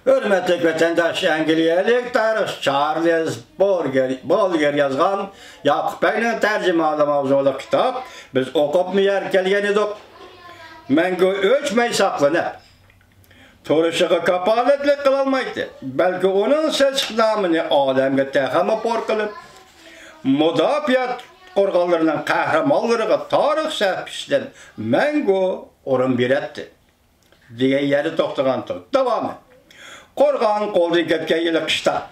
Hürmetli vatandaş, İngilizcelik tarih Charles Bolger yazgan Yakup Bey'nin tercümanı mavzulu kitap biz okup mu yer kelgen edik. Menge ölçmey saklanıp turuşuğu kapaletlik kılalmaydı. Belki onun ses namını alemge tehama por kılıp mudafiyat organlarının kahramanlarına tarih sehpişten menge orun bir etti. Diye yeri toktuğan tut. Devamı. Korgan koldu kepke yılı kışta.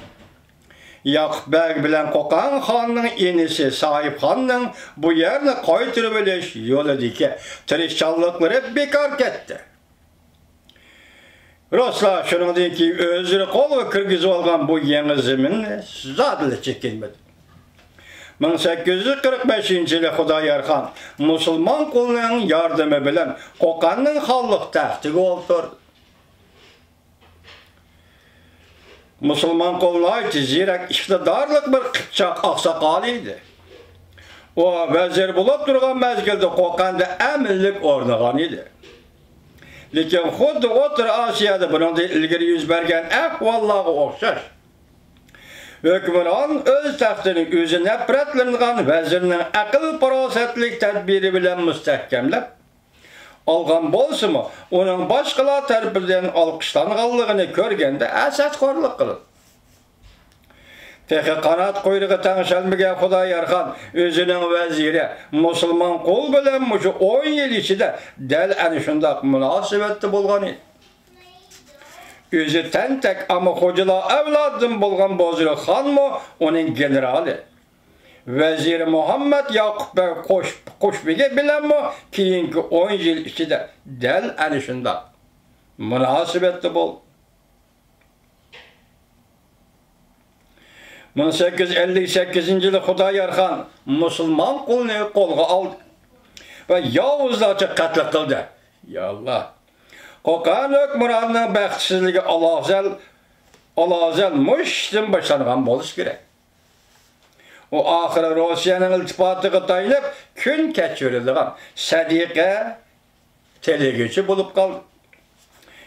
Yakup Bey bilen Kokan Han'ın inisi Sahip Han'ın bu yerini koyturu biliş yolu dike tirişçallıkları bekar ketti. Rosla şunun ki özürü kol ve kırgız olgan bu yeni zemin zadlı çekilmedi. 1845 yılı Hudayar Müslüman kulunun yardımı bilen Kokan'ın hallık tahtı olturdu. Müslüman koluna ait zirek iktidarlık bir kıpçak aksakalıydı. O vezir bulup durgan mezgilde Kokan'da eminlik ornağan idi. Lekin xuddi Otur Asiyada bunun ilgiri yüz bergen ahvallağı okşaş. Hükümran öz tahtını özü nefretlendiğin vezirinin akıl parasetlik tedbiri bilen müstehkemlep algan bolsa mı, onun başkalar tarafından alkışlanğanlığını körgende esas korluk kılın. Peki kanat kuyruğu tanışalmıge Hudayar özünün veziri Müslüman kul bilen muşu 10 yıl içinde del ani şundak münasibetli bolgan idi. Özü tentek ama hocala evladım bolgan Bozulu Han mı onun generali. Vezir Muhammed Yakup Bey Koşbege bilen mi kiyinki 10 yıl içinde del anışında münasibetli bol. 1858 yılı Hudayar Han Müslüman kulunu kolga aldı ve Yavuzlarca katlı kıldı. Ya Allah! Kokan hükümranının bəxtsizliği alazel müştim başlanğan boluş gerek. O ahire Rusiyanın iltifatığı tayinip gün keçirildiğin Sadiqe telegeci bulup kaldı.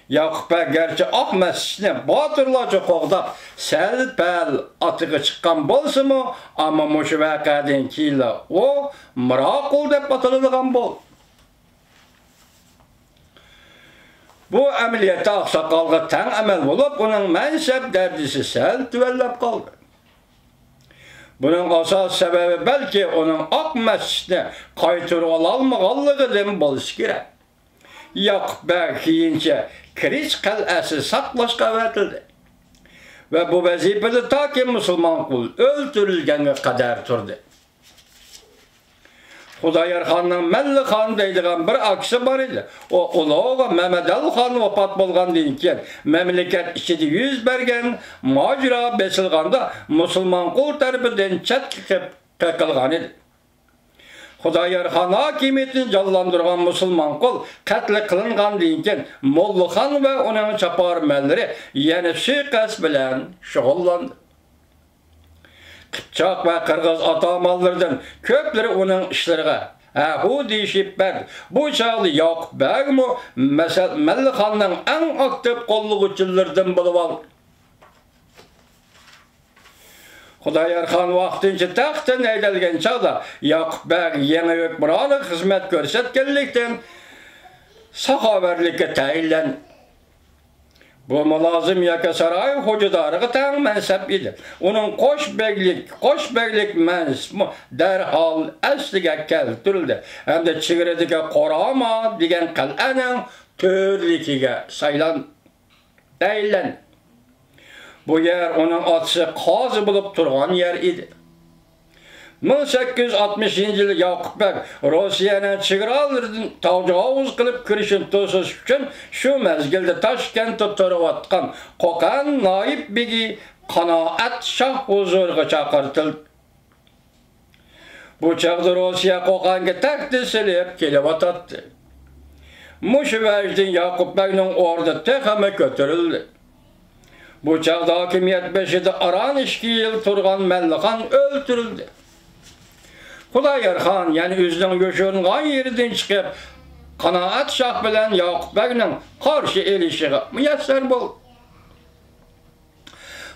Yakup Bey gerçi ak mescidine batırlarca qoğdap sel-pel atığı çıkan bolsa mı ama muşu vakadın kiyle o mırakul dep batırıldığın bol. Bu əməliyyətə ağsaqqalğa tən əməl olub, onun mənsəb dərdisi sel tüvəllab qaldı. Bunun asas səbəbi bəlkə onun ak məscidini qaytırı alalmağallığıdır boluş gerek. Yakup Bey keyincə Kiriç qəl'əsi saxlaşqa vətildi. Və bu vəzifədə ta ki Müslüman kul öldürülgənə qədər turdu. Hudayar Han'ın Melli Han deydiğen bir akısı var idi. O ulağı Mehmet Ali Han vefat bolgan deyinken memleket içinde yüz bergen macera besilganda Müslüman kul tarafından çetkip kakılgan idi. Hudayar Han hakimiyetini canlandırgan Müslüman kul katli kılıngan deyinken Mollu Han ve onun çapar melleri yeni suikast bilen şoğullandı. Kıpçak ve Kırgız atamallardan köpleri onun işlerine hu deyişip berdi. Bu çağlı Yakup Bey mi Melli Han'ın en aktif kolluğuçulardan bulup aldı. Hudayar Han vaxtınca taxtın eydelgen çağda Yakup Bey yeni hükümranı hizmet görsetkenlikten sahaverlikle tayinlendi. Bu mülazım Yakasaray hocadarığı tan mensep idi. Onun koşbeglik mensmi derhal eslige keltirildi. Hem de Çigredike Korama degen kal'anın törlikige saylan deylen. Bu yer onun atışı qazı bulup turgan yer idi. 1860 yılı Yakup Bey Rusiyanın Çigralır'ın tavcağız kılıp kirişin tosuz üçün şu mezgilde Taşkent'e turvatkan Kokan Naip Begi Kanaat Şah huzurga çakırtıldı. Bu çağda Rusya Kokan'ı takdisileyip kelevat attı. Muşu vecdin Yakup Bey'nin orada tekeme götürüldü. Bu çağda hakimiyet beşide aran 2 yıl turgan Melli Han öldürüldü. Hudayar Han yani özünün göçürünğen yeriden çıkıp Kanaat Şah bilen Yakup Bey'nin karşı elişiği müyesser bol.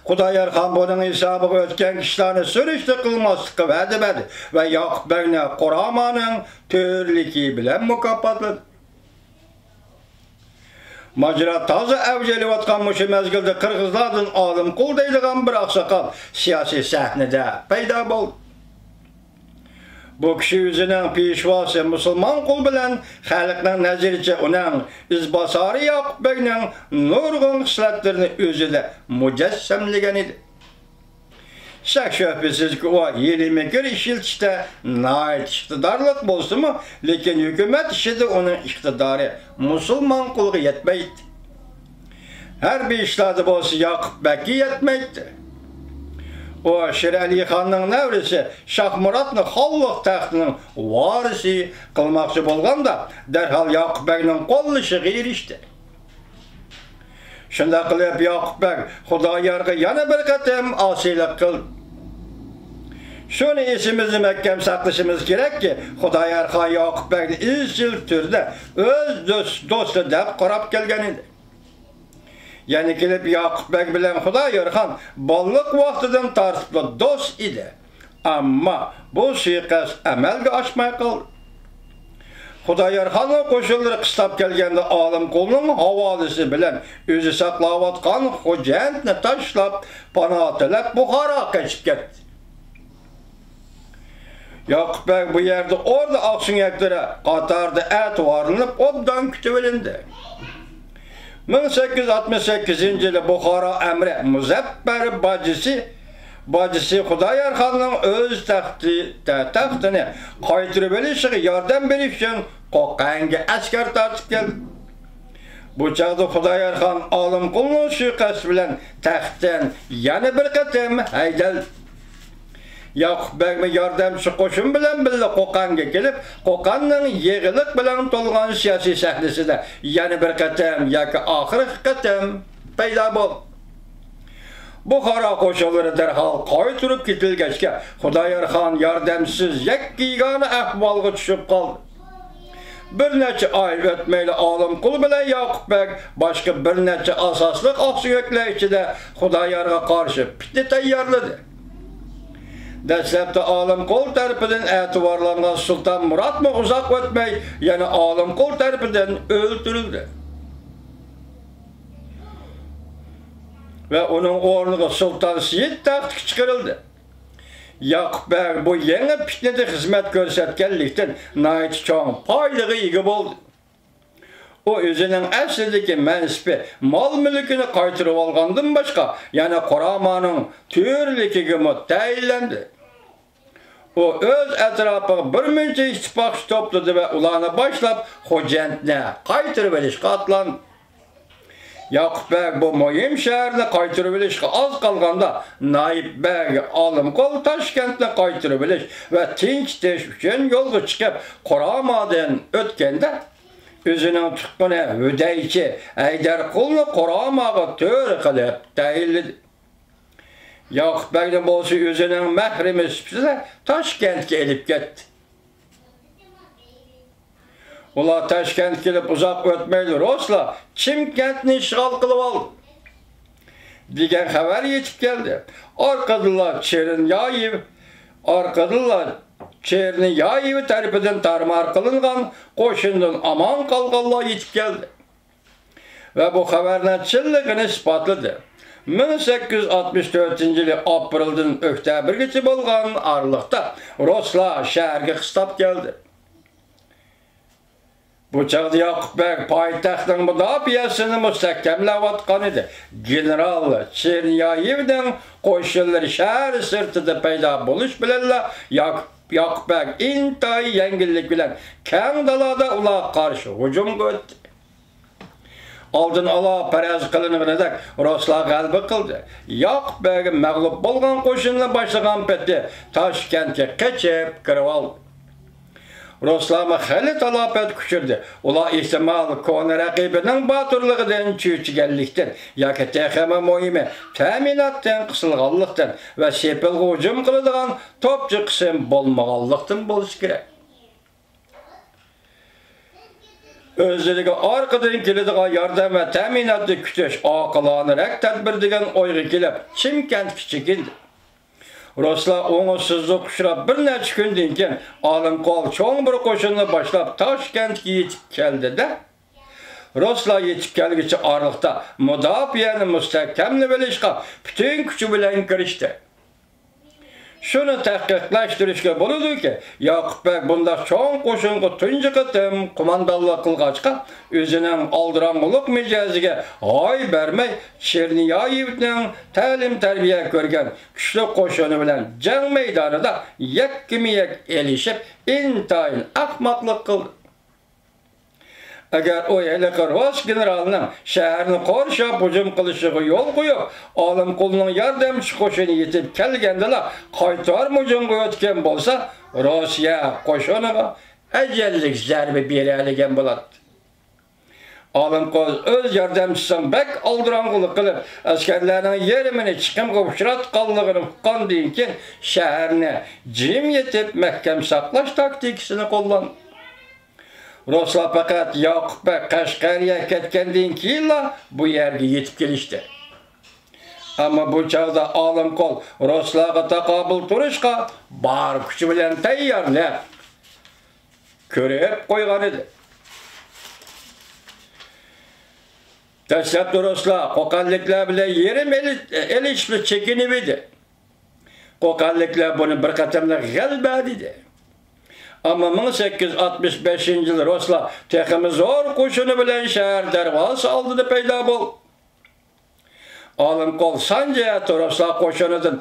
Xudoyor xon buning hisobiga o'tgan kishilarni surishti qilmaslikka va'da berdi va Yoqub Bagni Quramoning to'rligi bilan mukofotladi. Majra toza avjalayotgan mushu mezgilda qirg'izlardan Olimqul deydigan bir oqsoqol siyosiy sahnada paydo bo'ldi. Bu kishi o'zining peshvosi musulmon qul bilan xalqning nazaricha uning izbosori Yoqub Bagning nurg'un xislatlarini o'zida mujassamlagan edi. Shak shubhasizki o yelimekir ishiltishda nait iqtidorlik bo'lsa-mu, lekin hukumat ishida uning iqtidori musulmon qulga yetmaydi. Har bir ishlarda bo'lsa Yoqub Bagga yetmaydi. O Sher Ali Xonning navrisi Shohmurodni xonlik taxtining varisi qilmoqchi bo'lganda, darhol Yoqub Bagning qo'llashiga erishdi. Shunda qilib Yoqub Bag Xudoyorga yana bir qatam osiylik qildi. Shuni esimizda mahkam saqlashimiz kerakki, Xudoyor xon Yoqub Bagni izchil turda o'z do'sti deb qarab kelgan edi. Yani kelib Yoqub Bag bilan Xudoyor xon bolliq vaqtidan tortib do'st edi. Ammo bu suiqasd amalga oshmay qoldi. Xudoyor xonning qo'shinlari qistab kelganda Olimqulning havolisi bilan o'zi saqlayotgan Xo'jandni tashlab, panoh tilab Buxoroga qochib ketdi. Yoqub Bag bu yerda orda oqsunyaklari qatorda atvorinib obdan kutib olindi. 1868-yili Buxoro amri Muzaffar bacısı Xudoyor xonning o'z taxtini qaytirib olishiga yordam berish uchun Qo'qonga askar tortib keldi. Bu chaqda Xudoyor xon Olimqulning suiqasd bilan taxtdan yana bir qatam haydaldi. Yoqub Bagmi yordamchi qo'shin bilan birga Qo'qonga kelib, Qo'qonning yig'iliq bilan to'lgan siyosiy sahnasida yana bir qatam yoki oxirgi qatam paydo bo'ldi. Buxoro qo'shinlari darhol qaytirib ketilgachga Xudoyor xon yordamsiz yakkigona ahvolga tushib qoldi. Bir necha oy o'tmayli Olimqul bilan Yoqub Bag boshqa bir necha asosli oqsuyaklar ichida Xudoyorga qarshi pitni tayyorladi. Dastlabda Olimqul tarafidan e'tiborlangan Sulton Murodmi uzoq o'tmay yana Olimqul tarafidan o'ldirildi. Ve onun o'rniga Sulton Siyid taxtga chiqarildi. Yoqub Bag bu yangi fitnada xizmat ko'rsatganlikdan nihoyat cho'ng foydaga ega bo'ldi. O o'zining aslidagi mansibi, mol-mulkini qaytirib olgandan boshqa yana Quramoning to'rligiga tayinlandi. O o'z atrofiga bir muncha ittifoqchi to'pladi va ularni boshlab Xo'jandni qaytirib olishga otlandi. Yoqub Bag bu muhim shaharni qaytirib olishga oz qolganda Naib Bag Olimqul Toshkentni qaytirib olish va tinchitish uchun yo'lga chiqib Quramodan o'tganda o'zining tuqqani Hudaychi Haydarqulni Quramoga to'ri qilib tayinladi. Yoqub Bagni bo'lsa o'zining mahrimi sifatida Toshkentga elib ketdi. Ular Toshkentga kelib uzoq o'tmaydi Ruslar Chimkentni ishg'ol qilib oldi degan xabar yetib keldi. Chernyayev tarafidan tarmar qilingan qo'shindan amon qolganlar yetib keldi. Va bu xabarning chinligini isbotladi. 1864-yili apreldan oktyabrgacha bo'lgan oraliqda Ruslar shaharga qistab keldi. Bu chaqda Yoqub Bag poytaxtning mudofaasini mustahkamlayotgan edi. General Chernayevning qo'shinlari shahar sirtida paydo bo'lish bilan Yoqub Bag intoyi yengillik bilan keng dalada ularga qarshi hujumga o'tdi. Oldin ola faraz qilinganidek Ruslar g'alaba qildi. Yoqub Bag mag'lub bo'lgan qo'shinni boshlagan paytda Toshkentga qochib kirib oldi. Ruslar xali talafot kuchirdi. Ular ehtimol koni raqibining boturligidan cho'chiganlikdan yoki texmi muhimi ta'minotdan qisilganlikdan va sepil hujum qiladigan to'pchi qism bo'lmaganlikdan bo'lishi kerak. özlülüğü arkadan keladigan yordam va ta'minotni kutish oqilonaraq tadbir degan o'yga kelib, Chimkent kichikindi. Ruslar oңышsızlık uçrab bir neçə gündən keyin Alimqol çoğ bir qoşunni boshlab Toshkentga yetib keldi-de. Ruslar yetib kelgichi orliqda mudofiani mustahkamni bilishga butun kuchi bilan kirishdi. Shuni tahqiqlashtirishga bo'ladi-ki, Yoqubbek bunda cho'ng qo'shinga tunji qatim qo'mondonlik qilg'achqa, o'zining oldirang'ulik mijoziga oy bermay Cherniyoyevning ta'lim-tarbiya ko'rgan kuchli qo'shini bilan jang maydonida yakkama-yak elishib, intayin ahmoqlik qildi. Agar o haliqi Rus generalining shaharni qorshab hujum qilishiga yo'l qo'yib, Olimqulning yordamchi qo'shini yetib kelgandilar qaytar hujumga o'tgan bo'lsa, Rossiya qo'shiniga ajallik zarba bera olgan bo'ladi. Olimqul o'z yordamchisining bak oldirang'ulik qilib, askarlarning yerimini chiqimga uchratganligini uqqandan keyin shaharni jim yetib mahkam saqlash taktikasini qo'llandi. Ruslar faqat Yoqubbek Qashqariga ketgandan keyin bu yerga yetib kelishdi. Ammo bu chog'da Olimqul Ruslarga taqobil turishga bor kuchi bilan tayyorlab ko'rib qo'ygan edi. Dastlabki Ruslar qo'qonliklar bilan yerim elishni chekinib edi. Qo'qonliklar buni bir qatamda g'alaba dedi. Ama 1865-yil Ruslar texmi zo'r qo'shini bilan shahar darvozasi oldida paydo bo'ldi. Olimqul Sanjay Ruslar qo'shinidan